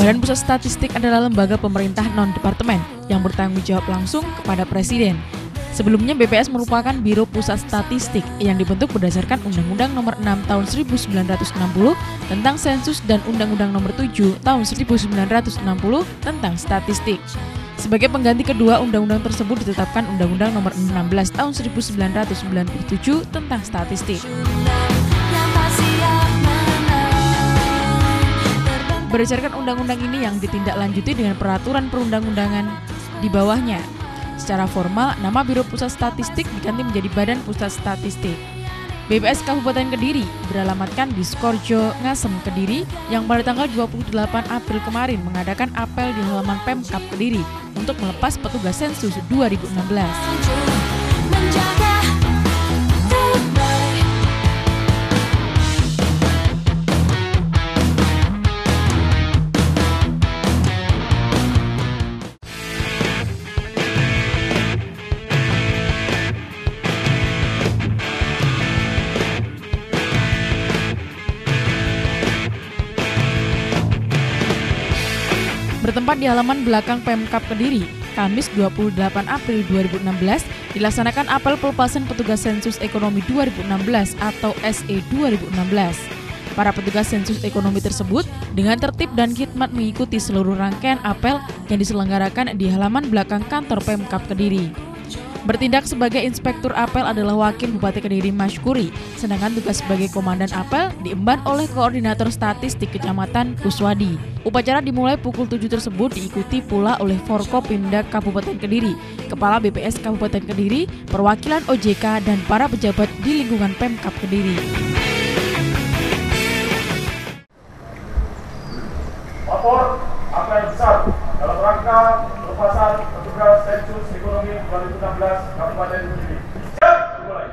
Badan Pusat Statistik adalah lembaga pemerintah non-departemen yang bertanggung jawab langsung kepada Presiden. Sebelumnya BPS merupakan Biro Pusat Statistik yang dibentuk berdasarkan Undang-Undang Nomor 6 Tahun 1960 tentang Sensus dan Undang-Undang Nomor 7 Tahun 1960 tentang Statistik. Sebagai pengganti kedua undang-undang tersebut ditetapkan Undang-Undang Nomor 16 Tahun 1997 tentang Statistik. Berdasarkan undang-undang ini yang ditindaklanjuti dengan peraturan perundang-undangan di bawahnya. Secara formal, nama Biro Pusat Statistik diganti menjadi Badan Pusat Statistik. BPS Kabupaten Kediri beralamatkan di Skorjo, Ngasem, Kediri yang pada tanggal 28 April kemarin mengadakan apel di halaman Pemkab Kediri untuk melepas petugas sensus 2016. Bertempat di halaman belakang Pemkab Kediri, Kamis 28 April 2016 dilaksanakan apel pelepasan petugas sensus ekonomi 2016 atau SE 2016. Para petugas sensus ekonomi tersebut dengan tertib dan khidmat mengikuti seluruh rangkaian apel yang diselenggarakan di halaman belakang kantor Pemkab Kediri. Bertindak sebagai inspektur apel adalah Wakil Bupati Kediri Masyukuri, sedangkan tugas sebagai komandan apel diemban oleh Koordinator Statistik Kecamatan Kuswadi. Upacara dimulai pukul 7 tersebut diikuti pula oleh Forkopimda Kabupaten Kediri, Kepala BPS Kabupaten Kediri, perwakilan OJK, dan para pejabat di lingkungan Pemkab Kediri. Lapor apel besar dalam rangka pelepasan petugas sensus ekonomi 2016 Kabupaten Kediri. Siap, dimulai.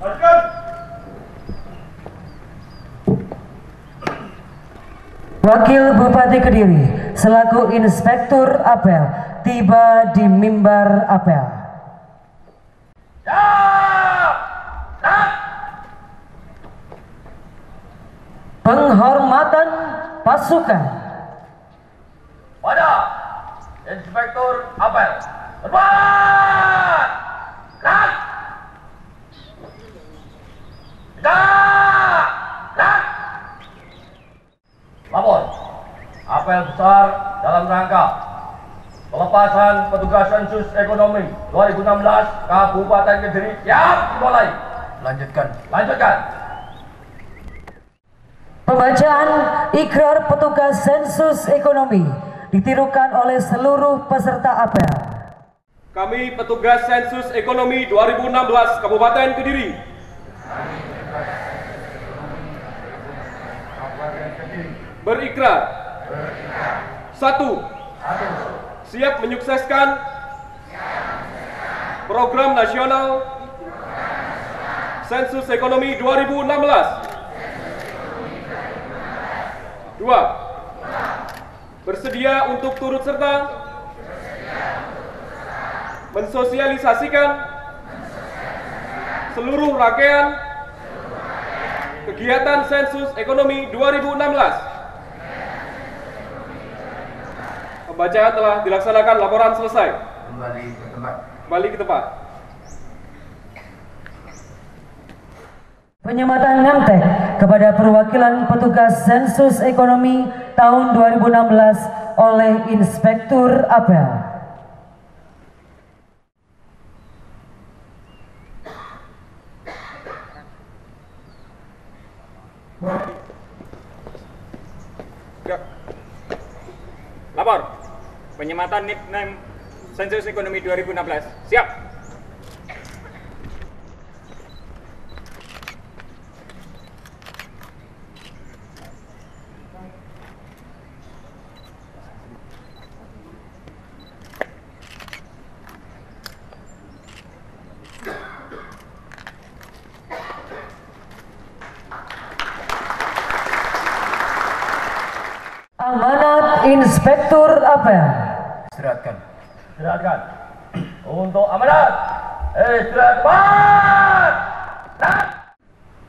Lanjutkan. Wakil Bupati Kediri selaku Inspektur Apel tiba di mimbar apel. Penghormatan pasukan pada Inspektur Apel. Hormat! Gerak! Gerak! Lapor. Apel besar dalam rangka pelepasan petugas sensus ekonomi 2016 Kabupaten Kediri. Siap, dimulai. Lanjutkan. Pembacaan ikrar petugas sensus ekonomi ditirukan oleh seluruh peserta apel. Kami petugas sensus ekonomi 2016 Kabupaten Kediri berikrar. 1. Siap menyukseskan program nasional sensus ekonomi 2016. 2. Bersedia untuk turut serta mensosialisasikan seluruh rangkaian kegiatan sensus ekonomi 2016. Pembacaan telah dilaksanakan, laporan selesai. Kembali ke tempat. Penyematan ngamtek kepada perwakilan petugas sensus ekonomi tahun 2016 oleh Inspektur Apel. Lapor. Penyematan nickname sensus ekonomi 2016. Siap. Amanat Inspektur Apel. Istirahatkan. Istirahatkan. Untuk amanat. Istirahat.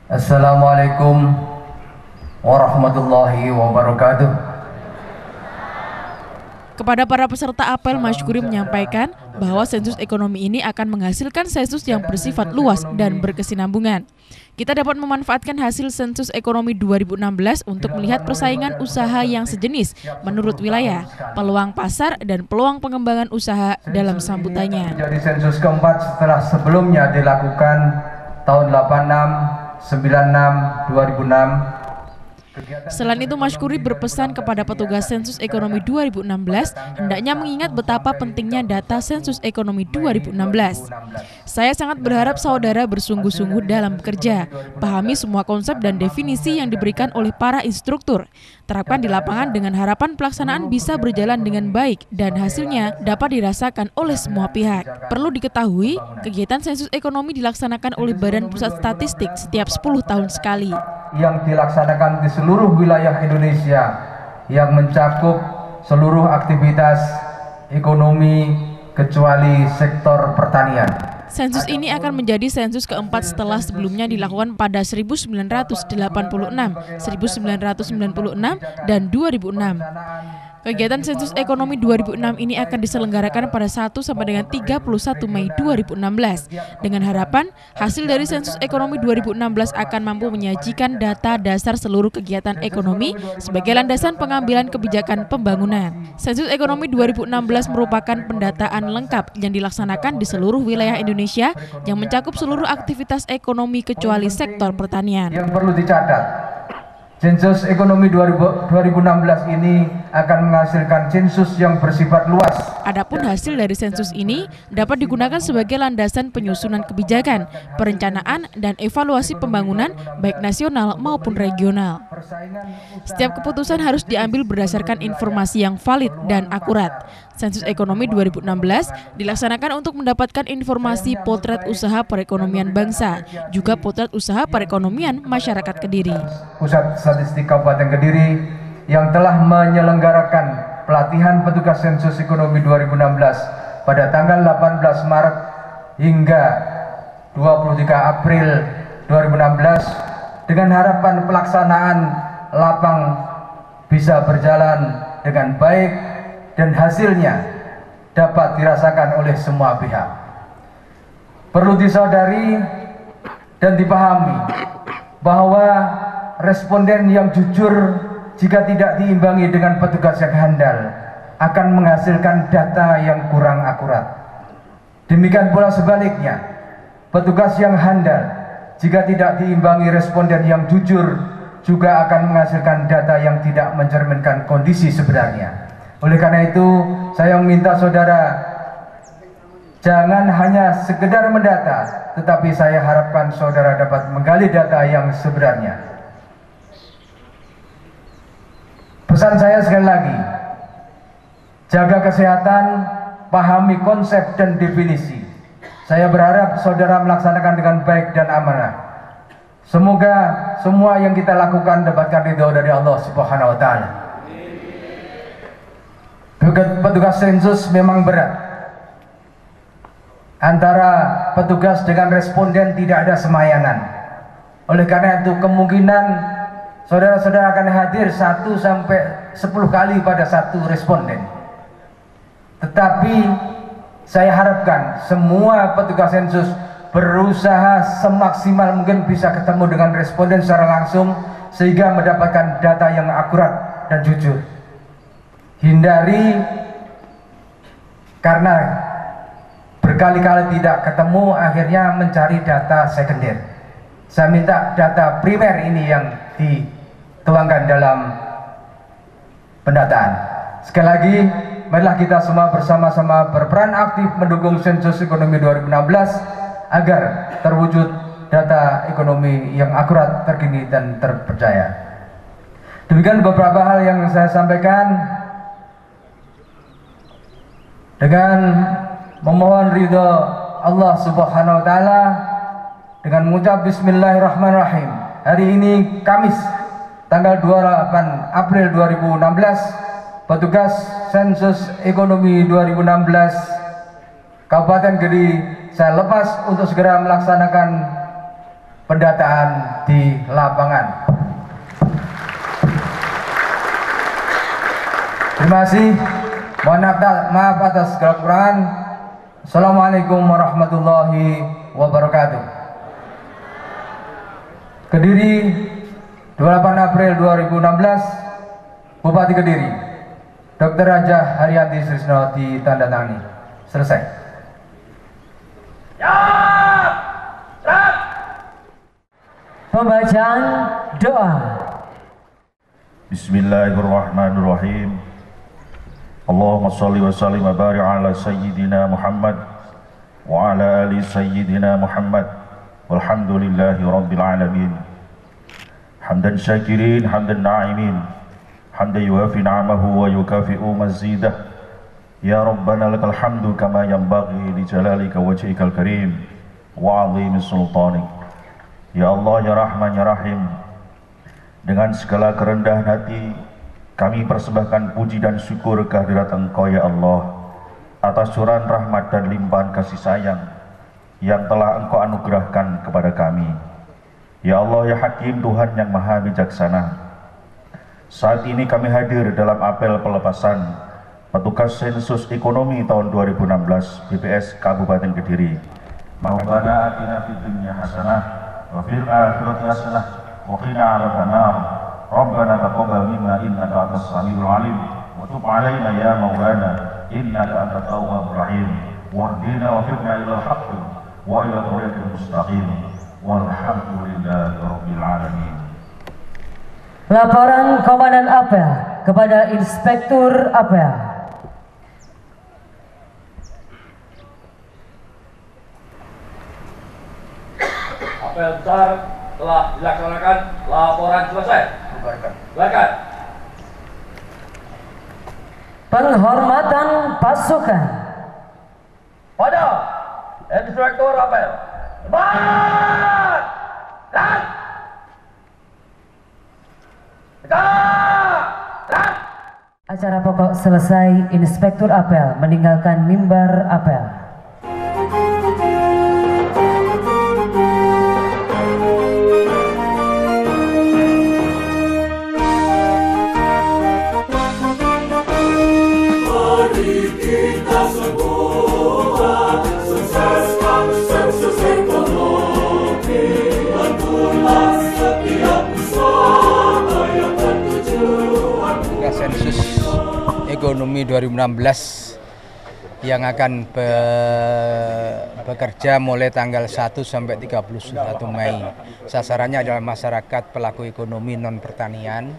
Assalamualaikum warahmatullahi wabarakatuh. Kepada para peserta apel, Masyukuri menyampaikan bahwa sensus ekonomi ini akan menghasilkan sensus yang bersifat luas dan berkesinambungan. Kita dapat memanfaatkan hasil sensus ekonomi 2016 untuk melihat persaingan usaha yang sejenis menurut wilayah, peluang pasar, dan peluang pengembangan usaha dalam sambutannya. Jadi sensus keempat setelah sebelumnya dilakukan tahun 86, 96, 2006. Selain itu, Masyukuri berpesan kepada petugas sensus ekonomi 2016 hendaknya mengingat betapa pentingnya data sensus ekonomi 2016. Saya sangat berharap saudara bersungguh-sungguh dalam bekerja, pahami semua konsep dan definisi yang diberikan oleh para instruktur, terapkan di lapangan dengan harapan pelaksanaan bisa berjalan dengan baik dan hasilnya dapat dirasakan oleh semua pihak. Perlu diketahui, kegiatan sensus ekonomi dilaksanakan oleh Badan Pusat Statistik setiap 10 tahun sekali. Yang dilaksanakan di seluruh wilayah Indonesia yang mencakup seluruh aktivitas ekonomi kecuali sektor pertanian. Sensus ini akan menjadi sensus keempat setelah sebelumnya dilakukan pada 1986, 1996, dan 2006. Kegiatan sensus ekonomi 2006 ini akan diselenggarakan pada 1 sampai dengan 31 Mei 2016. Dengan harapan, hasil dari sensus ekonomi 2016 akan mampu menyajikan data dasar seluruh kegiatan ekonomi sebagai landasan pengambilan kebijakan pembangunan. Sensus ekonomi 2016 merupakan pendataan lengkap yang dilaksanakan di seluruh wilayah Indonesia yang mencakup seluruh aktivitas ekonomi kecuali sektor pertanian. Yang perlu dicatat, sensus ekonomi 2016 ini akan menghasilkan sensus yang bersifat luas. Adapun hasil dari sensus ini dapat digunakan sebagai landasan penyusunan kebijakan, perencanaan, dan evaluasi pembangunan baik nasional maupun regional. Setiap keputusan harus diambil berdasarkan informasi yang valid dan akurat. Sensus ekonomi 2016 dilaksanakan untuk mendapatkan informasi potret usaha perekonomian bangsa, juga potret usaha perekonomian masyarakat Kediri. Pusat Statistik Kabupaten Kediri yang telah menyelenggarakan pelatihan petugas sensus ekonomi 2016 pada tanggal 18 Maret hingga 23 April 2016 dengan harapan pelaksanaan lapang bisa berjalan dengan baik dan hasilnya dapat dirasakan oleh semua pihak. Perlu disadari dan dipahami bahwa responden yang jujur jika tidak diimbangi dengan petugas yang handal akan menghasilkan data yang kurang akurat. Demikian pula sebaliknya, petugas yang handal jika tidak diimbangi responden yang jujur juga akan menghasilkan data yang tidak mencerminkan kondisi sebenarnya. Oleh karena itu, saya meminta saudara jangan hanya sekedar mendata, tetapi saya harapkan saudara dapat menggali data yang sebenarnya. Pesan saya sekali lagi, jaga kesehatan, pahami konsep dan definisi. Saya berharap saudara melaksanakan dengan baik dan amanah. Semoga semua yang kita lakukan dapatkan ridho dari Allah Subhanahu wa Ta'ala. Petugas sensus memang berat. Antara petugas dengan responden tidak ada semayanan. Oleh karena itu kemungkinan saudara-saudara akan hadir 1 sampai 10 kali pada satu responden. Tetapi saya harapkan semua petugas sensus berusaha semaksimal mungkin bisa ketemu dengan responden secara langsung sehingga mendapatkan data yang akurat dan jujur. Hindari karena berkali-kali tidak ketemu akhirnya mencari data sekunder. Saya minta data primer ini yang dituangkan dalam pendataan. Sekali lagi, marilah kita semua bersama-sama berperan aktif mendukung sensus ekonomi 2016 agar terwujud data ekonomi yang akurat, terkini, dan terpercaya. Demikian beberapa hal yang saya sampaikan. Dengan memohon ridho Allah Subhanahu wa Ta'ala, dengan mengucap bismillahirrahmanirrahim. Hari ini Kamis tanggal 28 April 2016, petugas sensus ekonomi 2016 Kabupaten Kediri saya lepas untuk segera melaksanakan pendataan di lapangan. Terima kasih. Mohon maaf atas segala kekurangan. Assalamualaikum warahmatullahi wabarakatuh. Kediri, 28 April 2016, Bupati Kediri, Dr. Raja Haryanti Srisno ditandatangani. Selesai. Pembacaan doa. Bismillahirrahmanirrahim. Allahumma salli wa sallim wa barik ala sayyidina Muhammad wa ala ali sayyidina Muhammad walhamdulillahi rabbil alamin. Hamdan syakirin, hamdan na'imin, hamdan yuwafi na'amahu wa yukafi'u mazidah. Ya Rabbana lakal hamdu kama yanbaghi li jalalika wajhikal karim wa 'azimi sultanik. Ya Allah, ya Rahman, ya Rahim, dengan segala kerendahan hati kami persembahkan puji dan syukur kehadirat Engkau ya Allah atas curahan rahmat dan limpahan kasih sayang yang telah Engkau anugerahkan kepada kami. Ya Allah, ya Hakim, Tuhan yang Maha Bijaksana, saat ini kami hadir dalam apel pelepasan petugas sensus ekonomi tahun 2016 BPS Kabupaten Kediri. Rabbana atina fid dunya hasanah wa fil akhirati hasanah wa qina adzabannar. Rabbana taqabbal minna innaka antas samiul alim wa tub 'alaina ya maulana innaka antat tawwabur rahim wahdina wa fiqna ilal haqq wa ila tariqil mustaqim walhamdulillahi rabbil alamin. Laporan Komandan Apel kepada Inspektur Apel. Apel besar telah dilaksanakan, laporan selesai. Silakan. Penghormatan pasukan. Pada Inspektur Apel. Semangat! Dan! Tegak! Acara pokok selesai, Inspektur Apel meninggalkan mimbar apel. Sensus ekonomi 2016 yang akan bekerja mulai tanggal 1 sampai 31 Mei. Sasarannya adalah masyarakat pelaku ekonomi non pertanian.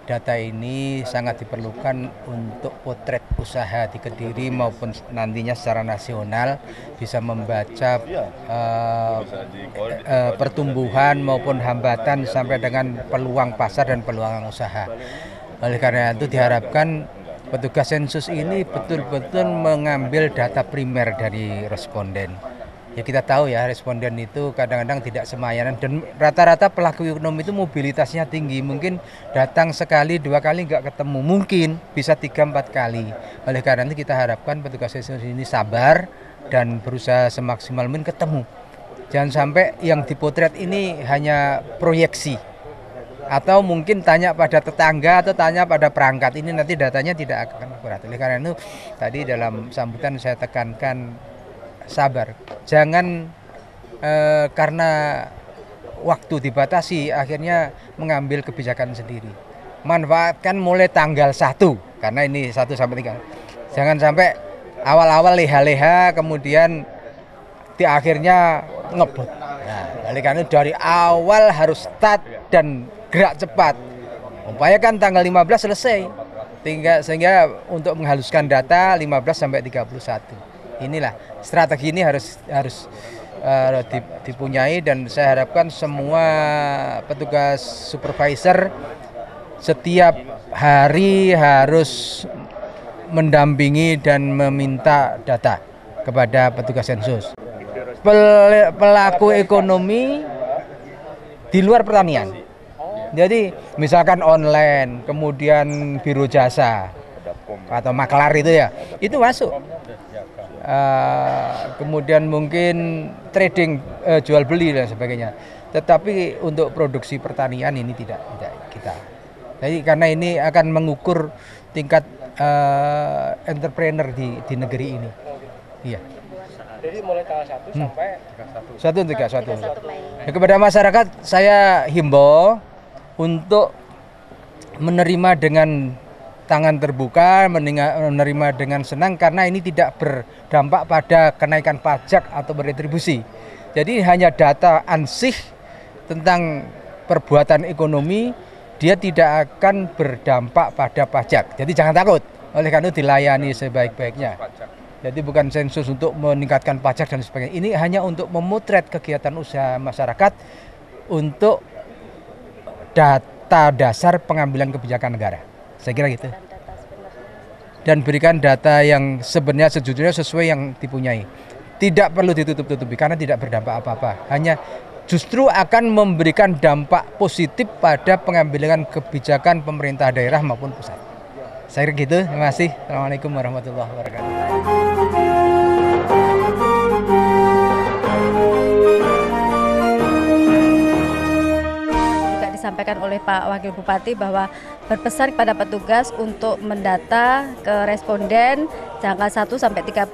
Data ini sangat diperlukan untuk potret usaha di Kediri maupun nantinya secara nasional bisa membaca pertumbuhan maupun hambatan sampai dengan peluang pasar dan peluang usaha. Oleh karena itu diharapkan petugas sensus ini betul-betul mengambil data primer dari responden. Ya kita tahu ya responden itu kadang-kadang tidak semayanan dan rata-rata pelaku ekonomi itu mobilitasnya tinggi. Mungkin datang sekali, dua kali nggak ketemu, mungkin bisa 3-4 kali. Oleh karena itu kita harapkan petugas sensus ini sabar dan berusaha semaksimal mungkin ketemu. Jangan sampai yang dipotret ini hanya proyeksi. Atau mungkin tanya pada tetangga atau tanya pada perangkat, ini nanti datanya tidak akan akurat. Oleh karena itu tadi dalam sambutan saya tekankan sabar, jangan karena waktu dibatasi akhirnya mengambil kebijakan sendiri. Manfaatkan mulai tanggal 1 karena ini 1 sampai 3. Jangan sampai awal-awal leha-leha kemudian di akhirnya ngebut. Nah, oleh karena itu dari awal harus start dan gerak cepat. Upayakan tanggal 15 selesai. Sehingga untuk menghaluskan data 15 sampai 31. Inilah strategi ini harus dipunyai dan saya harapkan semua petugas supervisor setiap hari harus mendampingi dan meminta data kepada petugas sensus. Pelaku ekonomi di luar pertanian Jadi misalkan online, kemudian biro jasa atau makelar itu ya, itu masuk. Kemudian mungkin trading, jual beli dan sebagainya. Tetapi untuk produksi pertanian ini tidak kita. Jadi karena ini akan mengukur tingkat entrepreneur di negeri ini. Iya. Jadi mulai tanggal 1 sampai 1 Mei. Nah, kepada masyarakat saya himbau untuk menerima dengan tangan terbuka, menerima dengan senang karena ini tidak berdampak pada kenaikan pajak atau beretribusi. Jadi hanya data ansih tentang perbuatan ekonomi, dia tidak akan berdampak pada pajak. Jadi jangan takut, oleh karena itu dilayani sebaik-baiknya. Jadi bukan sensus untuk meningkatkan pajak dan sebagainya. Ini hanya untuk memotret kegiatan usaha masyarakat untuk data dasar pengambilan kebijakan negara. Saya kira gitu. Dan berikan data yang sebenarnya sejujurnya sesuai yang dipunyai. Tidak perlu ditutup-tutupi karena tidak berdampak apa-apa. Hanya justru akan memberikan dampak positif pada pengambilan kebijakan pemerintah daerah maupun pusat. Saya kira gitu. Terima kasih. Assalamualaikum warahmatullahi wabarakatuh. Disampaikan oleh Pak Wakil Bupati bahwa berpesan kepada petugas untuk mendata ke responden tanggal 1 sampai 31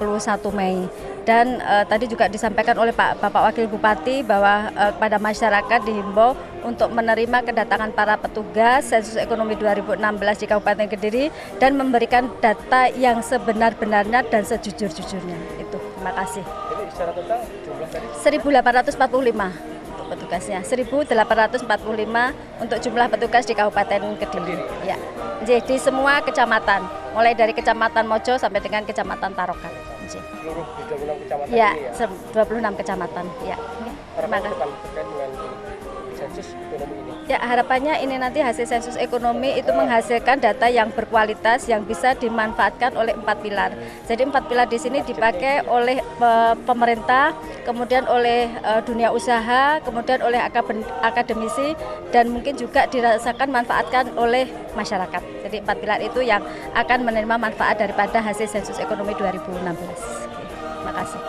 Mei. Dan tadi juga disampaikan oleh Bapak Wakil Bupati bahwa kepada masyarakat dihimbau untuk menerima kedatangan para petugas sensus ekonomi 2016 di Kabupaten Kediri dan memberikan data yang sebenar-benarnya dan sejujur-jujurnya. Itu. Terima kasih. Jadi secara total jumlah tadi 1.845. Petugasnya 1.845 untuk jumlah petugas di Kabupaten Kediri. Ya, jadi semua kecamatan, mulai dari Kecamatan Mojo sampai dengan Kecamatan Tarokan. Seluruh 26 kecamatan ya, ini ya? 26 kecamatan. Ya. Harapan depan terkait dengan sensus ekonomi ini? Ya, harapannya ini nanti hasil sensus ekonomi itu menghasilkan data yang berkualitas yang bisa dimanfaatkan oleh 4 pilar. Jadi 4 pilar di sini dipakai oleh pemerintah, kemudian oleh dunia usaha, kemudian oleh akademisi, dan mungkin juga dirasakan manfaatkan oleh masyarakat. Jadi 4 pilar itu yang akan menerima manfaat daripada hasil sensus ekonomi 2016. Terima kasih.